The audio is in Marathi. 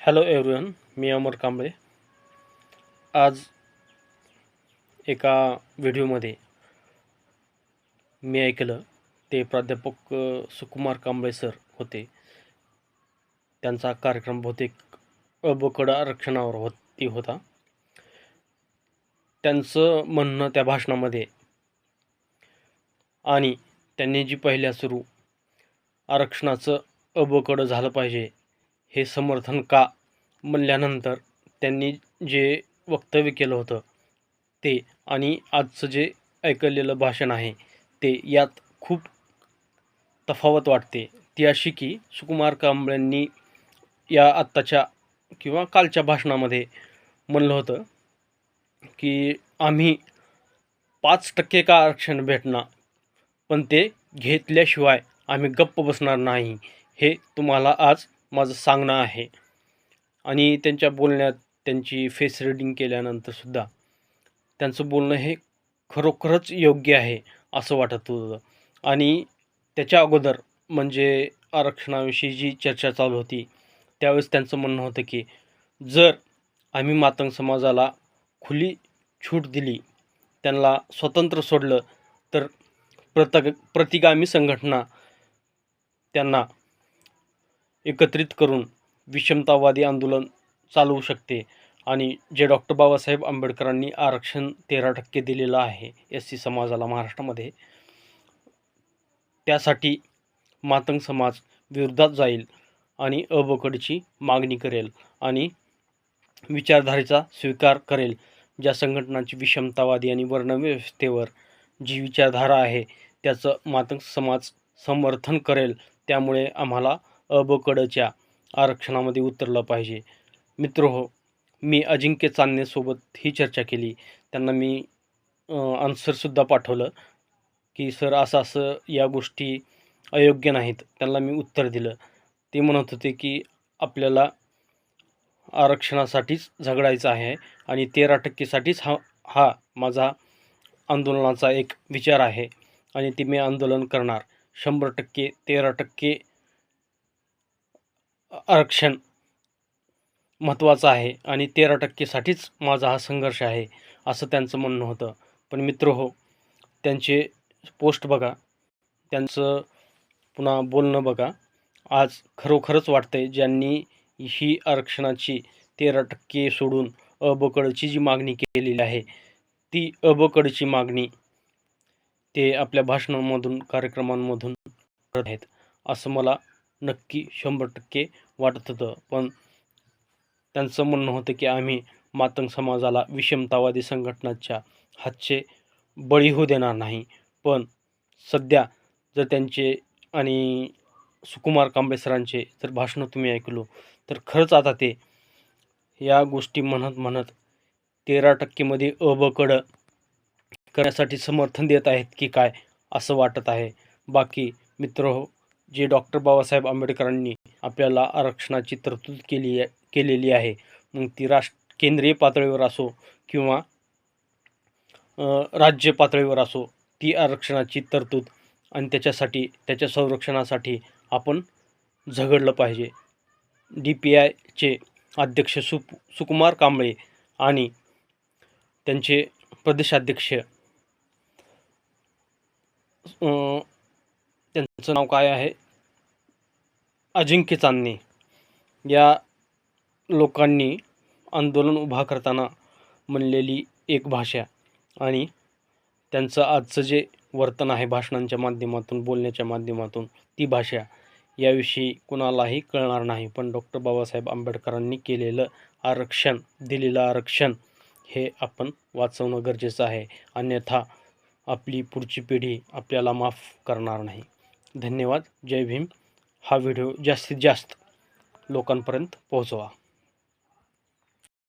हॅलो एव्हरीवन, मी अमर कांबळे. आज एका व्हिडिओमध्ये मी ऐकलं ते प्राध्यापक सुकुमार कांबळे सर होते. त्यांचा कार्यक्रम बहुतेक अबकड आरक्षणावर होता. त्यांचं म्हणणं त्या भाषणामध्ये आणि त्यांनी जी पहिल्या सुरू आरक्षणाचं अबकड झालं पाहिजे हे समर्थन का म्हणल्यानंतर त्यांनी जे वक्तव्य केलं होतं ते आणि आजचं जे ऐकलेलं भाषण आहे ते यात खूप तफावत वाटते. ती अशी की सुकुमार कांबळेंनी या आत्ताच्या किंवा कालच्या भाषणामध्ये म्हणलं होतं की आम्ही 5% का आरक्षण भेटणार, पण ते घेतल्याशिवाय आम्ही गप्प बसणार नाही, हे तुम्हाला आज माझं सांगणं आहे. आणि त्यांच्या बोलण्यात त्यांची फेस रीडिंग केल्यानंतरसुद्धा त्यांचं बोलणं हे खरोखरच योग्य आहे असं वाटत होतं. आणि त्याच्या अगोदर म्हणजे आरक्षणाविषयी जी चर्चा चालू होती त्यावेळेस त्यांचं म्हणणं होतं की जर आम्ही मातंग समाजाला खुली छूट दिली, त्यांना स्वतंत्र सोडलं, तर प्रतिगामी संघटना त्यांना एकत्रित करून विषमतावादी आंदोलन चालवू शकते. आणि जे डॉक्टर बाबासाहेब आंबेडकरांनी आरक्षण 13% दिलेलं आहे SC समाजाला महाराष्ट्रामध्ये, त्यासाठी मातंग समाज विरोधात जाईल आणि अबकडची मागणी करेल आणि विचारधारेचा स्वीकार करेल. ज्या संघटनांची विषमतावादी आणि वर्णव्यवस्थेवर जी विचारधारा आहे त्याचं मातंग समाज समर्थन करेल. त्यामुळे आम्हाला अबकडच्या आरक्षणामध्ये उतरलं पाहिजे. मित्रहो, मी अजिंक्य चांदणेसोबत ही चर्चा केली. त्यांना मी आन्सरसुद्धा पाठवलं की सर असं या गोष्टी अयोग्य नाहीत. त्यांना मी उत्तर दिलं. ते म्हणत होते की आपल्याला आरक्षणासाठीच झगडायचं आहे आणि 13%साठीच हा माझा आंदोलनाचा एक विचार आहे आणि ते मी आंदोलन करणार. 100% 13% आरक्षण महत्त्वाचं आहे आणि 13%साठीच माझा हा संघर्ष आहे, असं त्यांचं म्हणणं होतं. पण मित्रहो, त्यांचे पोस्ट बघा, त्यांचं पुन्हा बोलणं बघा. आज खरोखरच वाटतंय ज्यांनी ही आरक्षणाची 13% सोडून अबकडची जी मागणी केलेली आहे ती अबकडची मागणी ते आपल्या भाषणांमधून कार्यक्रमांमधून करत आहेत असं मला नक्की 100% वाटत होतं. पण त्यांचं म्हणणं होतं की आम्ही मातंग समाजाला विषमतावादी संघटनांच्या हातचे बळी होऊ देणार नाही. पण सध्या जर त्यांचे आणि सुकुमार कांबळे सरांचे जर भाषणं तुम्ही ऐकलो तर खरंच आता ते या गोष्टी म्हणत 13%मध्ये अबकड करण्यासाठी समर्थन देत आहेत की काय असं वाटत आहे. बाकी मित्रहो, जे डॉक्टर बाबासाहेब आंबेडकरांनी आपल्याला आरक्षणाची तरतूद केलेली आहे, मग ती केंद्रीय पातळीवर असो किंवा राज्य पातळीवर असो, ती आरक्षणाची तरतूद आणि त्याच्यासाठी त्याच्या संरक्षणासाठी आपण झगडलं पाहिजे. DPIचे अध्यक्ष सुकुमार कांबळे आणि त्यांचे प्रदेशाध्यक्ष त्यांचं नाव काय आहे, अजिंक्य चांदणे, या लोकांनी आंदोलन उभा करताना म्हणलेली एक भाषा आणि त्यांचं आजचं जे वर्तन आहे भाषणांच्या माध्यमातून, बोलण्याच्या माध्यमातून, ती भाषा याविषयी कुणालाही कळणार नाही. पण डॉक्टर बाबासाहेब आंबेडकरांनी केलेलं आरक्षण, दिलेलं आरक्षण हे आपण वाचवणं गरजेचं आहे. अन्यथा आपली पुढची पिढी आपल्याला माफ करणार नाही. धन्यवाद. जय भीम. हा व्हिडिओ जास्तीत जास्त लोकांपर्यंत पोहोचवा.